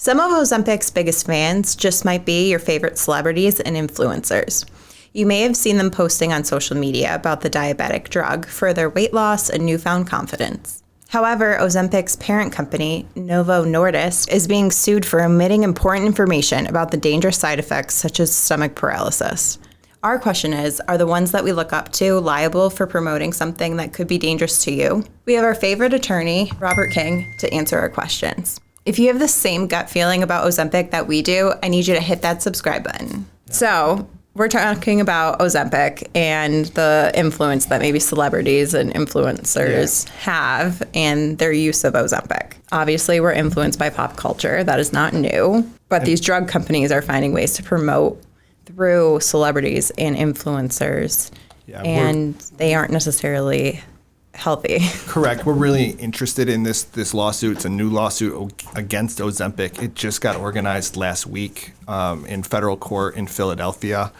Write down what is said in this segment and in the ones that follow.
Some of Ozempic's biggest fans just might be your favorite celebrities and influencers. You may have seen them posting on social media about the diabetic drug for their weight loss and newfound confidence. However, Ozempic's parent company, Novo Nordisk, is being sued for omitting important information about the dangerous side effects such as stomach paralysis. Our question is, are the ones that we look up to liable for promoting something that could be dangerous to you? We have our favorite attorney, Robert King, to answer our questions. If you have the same gut feeling about Ozempic that we do, I need you to hit that subscribe button. So, we're talking about Ozempic and the influence that maybe celebrities and influencers have and their use of Ozempic. Obviously, we're influenced by pop culture. That is not new. But these drug companies are finding ways to promote through celebrities and influencers. And they aren't necessarily healthy. Correct. We're really interested in this lawsuit. It's a new lawsuit against Ozempic. It just got organized last week in federal court in Philadelphia.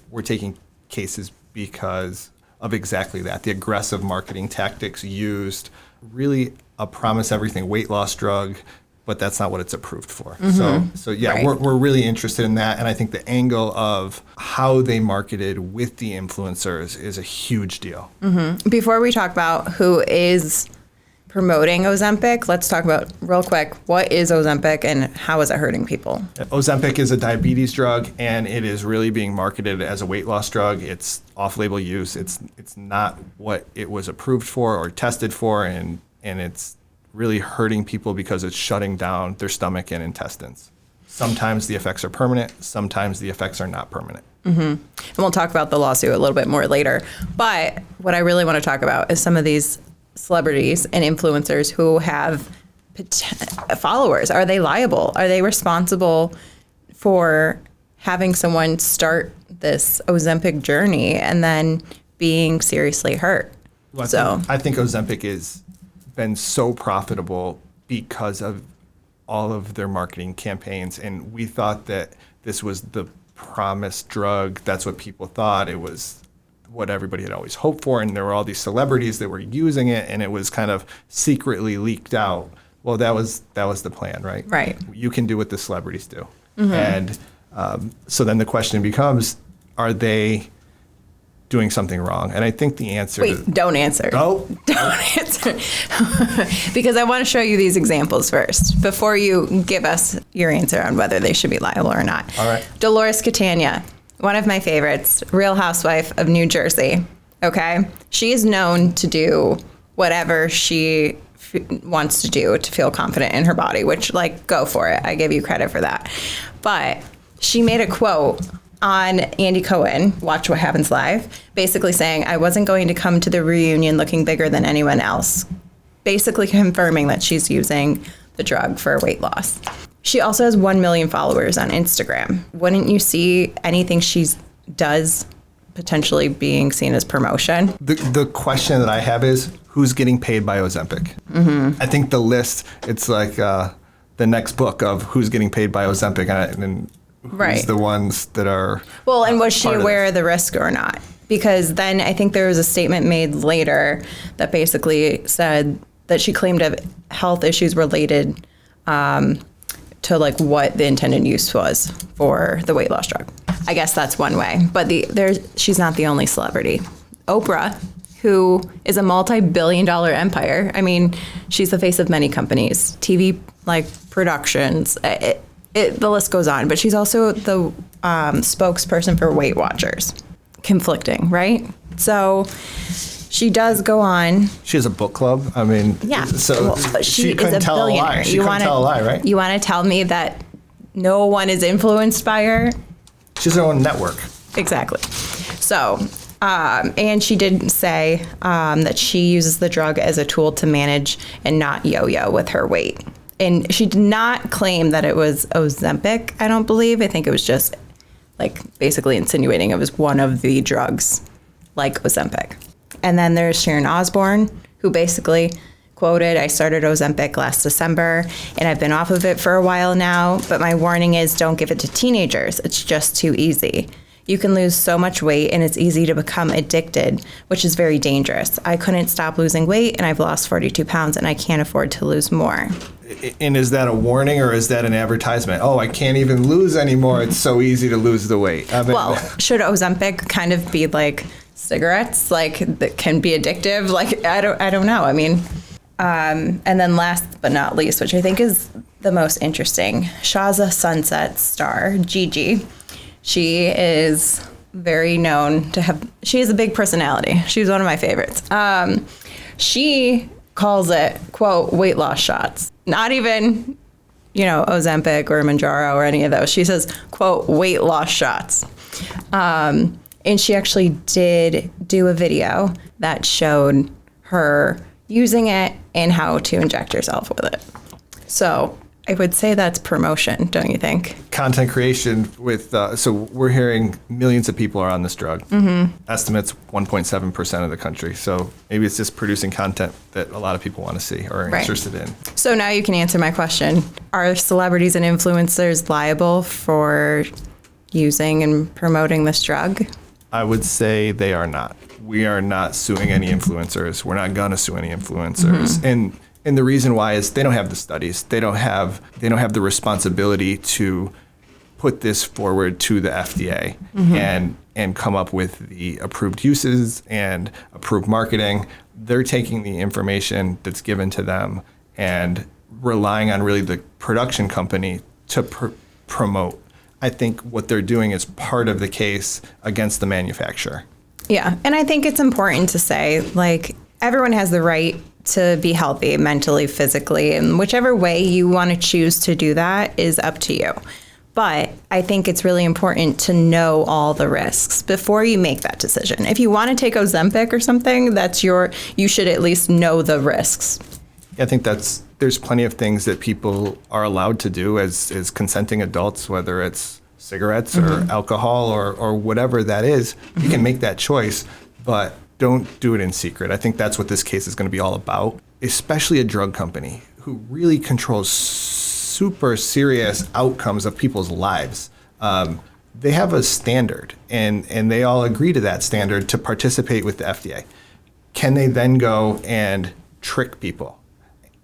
We're taking cases because of exactly that, the aggressive marketing tactics used, really a promise everything weight loss drug, but that's not what it's approved for. Mm-hmm. So yeah, right. We're really interested in that. And I think the angle of how they marketed with the influencers is a huge deal. Mm-hmm. Before we talk about who is promoting Ozempic, let's talk about real quick, what is Ozempic and how is it hurting people? Ozempic is a diabetes drug and it is really being marketed as a weight loss drug. It's off-label use. It's not what it was approved for or tested for, and it's really hurting people because it's shutting down their stomach and intestines. Sometimes the effects are permanent, sometimes the effects are not permanent. Mm-hmm. And we'll talk about the lawsuit a little bit more later. But what I really want to talk about is some of these celebrities and influencers who have followers. Are they liable? Are they responsible for having someone start this Ozempic journey and then being seriously hurt? Well, I think Ozempic has been so profitable because of all of their marketing campaigns, and we thought that this was the promised drug. That's what people thought. It was what everybody had always hoped for, and there were all these celebrities that were using it, and it was kind of secretly leaked out. Well, that was the plan, right? Right. You can do what the celebrities do. Mm-hmm. And so then the question becomes, are they doing something wrong? And I think the answer don't answer. Oh. Don't answer. Because I want to show you these examples first before you give us your answer on whether they should be liable or not. All right. Dolores Catania, one of my favorites, Real Housewife of New Jersey. Okay? She is known to do whatever she wants to do to feel confident in her body, which, like, go for it. I give you credit for that. But she made a quote on Andy Cohen, Watch What Happens Live, basically saying, I wasn't going to come to the reunion looking bigger than anyone else, basically confirming that she's using the drug for weight loss. She also has 1 million followers on Instagram. Wouldn't you see anything she does potentially being seen as promotion? The question that I have is, who's getting paid by Ozempic? Mm-hmm. I think the list, it's like the next book of who's getting paid by Ozempic, and who's the ones that are. Well, and was she aware of the risk or not? Because then I think there was a statement made later that basically said that she claimed to have health issues related to like what the intended use was for the weight loss drug. I guess that's one way. But she's not the only celebrity. Oprah, who is a multi-billion-dollar empire. I mean, she's the face of many companies, TV like productions. The list goes on, but she's also the spokesperson for Weight Watchers. Conflicting, right? So she does go on. She has a book club. I mean, yeah. So she couldn't tell a lie. She couldn't tell a lie, right? You want to tell me that no one is influenced by her? She's her own network. Exactly. So, and she did say that she uses the drug as a tool to manage and not yo-yo with her weight. And she did not claim that it was Ozempic, I don't believe. I think it was just like basically insinuating it was one of the drugs like Ozempic. And then there's Sharon Osbourne, who basically quoted, I started Ozempic last December and I've been off of it for a while now, but my warning is don't give it to teenagers. It's just too easy. You can lose so much weight and it's easy to become addicted, which is very dangerous. I couldn't stop losing weight and I've lost 42 pounds and I can't afford to lose more. And is that a warning or is that an advertisement? Oh, I can't even lose anymore. It's so easy to lose the weight. Well, should Ozempic kind of be like cigarettes, like that can be addictive? Like, I don't know. I mean, and then last but not least, which I think is the most interesting, Shaza Sunset star, Gigi. She is very known to have, she has a big personality. She's one of my favorites. She calls it, quote, weight loss shots. Not even, Ozempic or Manjaro or any of those. She says, quote, weight loss shots. And she actually did do a video that showed her using it and how to inject yourself with it. So I would say that's promotion, don't you think? Content creation with, so we're hearing millions of people are on this drug. Estimates 1.7% of the country. So maybe it's just producing content that a lot of people want to see or are interested in. So now you can answer my question. Are celebrities and influencers liable for using and promoting this drug? I would say they are not. We are not suing any influencers. We're not going to sue any influencers. And the reason why is they don't have the studies. They don't have the responsibility to put this forward to the FDA and come up with the approved uses and approved marketing. They're taking the information that's given to them and relying on really the production company to promote. I think what they're doing is part of the case against the manufacturer. Yeah, and I think it's important to say, like, everyone has the right to be healthy mentally, physically, and whichever way you want to choose to do that is up to you. But I think it's really important to know all the risks before you make that decision. If you want to take Ozempic or something, you should at least know the risks. I think there's plenty of things that people are allowed to do as consenting adults, whether it's cigarettes or alcohol or whatever that is. You can make that choice, but don't do it in secret. I think that's what this case is going to be all about, especially a drug company who really controls super serious outcomes of people's lives. They have a standard, and they all agree to that standard to participate with the FDA. Can they then go and trick people?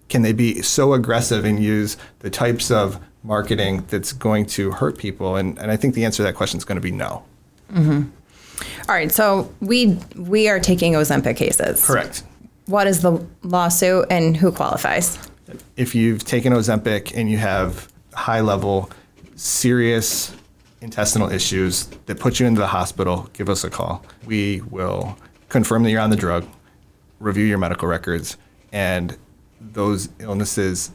Can they be so aggressive and use the types of marketing that's going to hurt people? And I think the answer to that question is going to be no. All right, so we are taking Ozempic cases. Correct. What is the lawsuit and who qualifies? If you've taken Ozempic and you have high-level, serious intestinal issues that put you into the hospital, give us a call. We will confirm that you're on the drug, review your medical records, and those illnesses,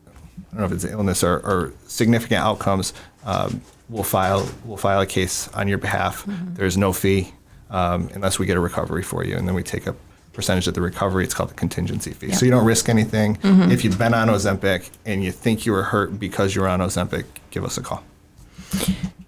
I don't know if it's an illness or significant outcomes, we'll file a case on your behalf. There's no fee unless we get a recovery for you, and then we take a percentage of the recovery. It's called the contingency fee. So you don't risk anything. If you've been on Ozempic and you think you were hurt because you were on Ozempic, give us a call.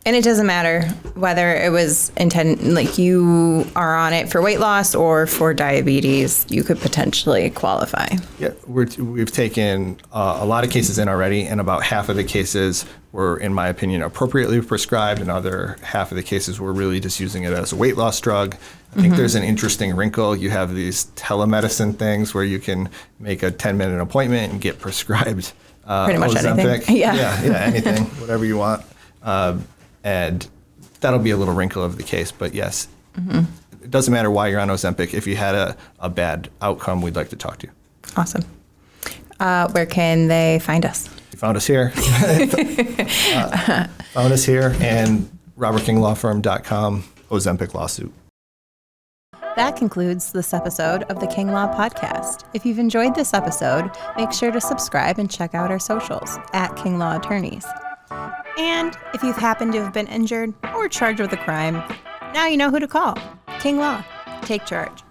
And it doesn't matter whether it was like you are on it for weight loss or for diabetes, you could potentially qualify. Yeah, we've taken a lot of cases in already, and about half of the cases were, in my opinion, appropriately prescribed, and other half of the cases were really just using it as a weight loss drug. I think there's an interesting wrinkle. You have these telemedicine things where you can make a 10-minute appointment and get prescribed pretty much Ozempic. anything. Yeah, anything, whatever you want. And that'll be a little wrinkle of the case, but yes, it doesn't matter why you're on Ozempic. If you had a bad outcome, we'd like to talk to you. Awesome. Where can they find us? You found us here. Found us here and robertkinglawfirm.com, Ozempic lawsuit. That concludes this episode of the King Law Podcast. If you've enjoyed this episode, make sure to subscribe and check out our socials at King Law Attorneys. And if you've happened to have been injured or charged with a crime, now you know who to call. King Law. Take charge.